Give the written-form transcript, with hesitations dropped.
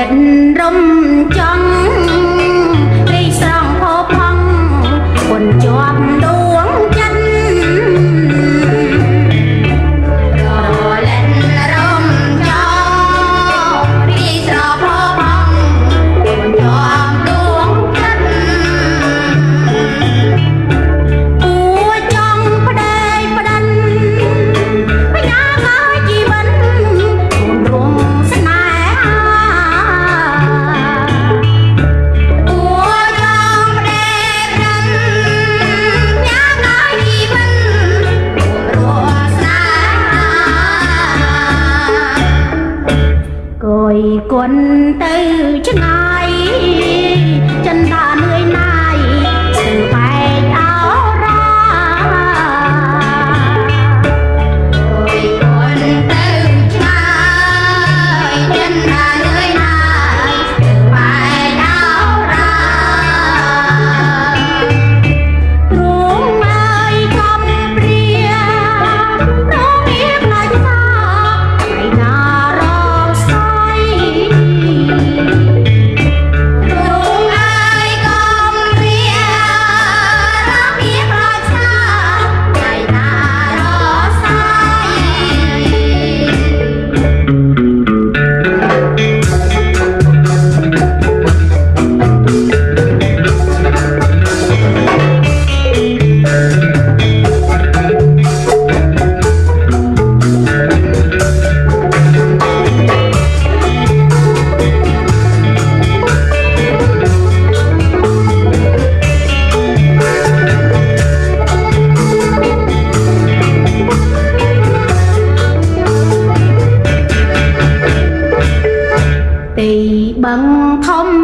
lên rung trăng đi sang phố phong quần chọt đuống chân rồi lên rung trăng đi sang phố phong quần chọt đuống chân của trong phải đây phải đành phải nhớ có chi vấn ruộng xanh này của trong phải đây phải đành nhớ có chi vấn ruộng xanh cội quân từ chân ai chân ta nơi này sự phải áo ra cội quân từ chân ai chân ta nơi này sự phải áo ra ruộng ơi không ria nó biết là sao ngày nào rau say ruộng ơi không ria nó biết là sao ngày nào rau say tỷ bằng thông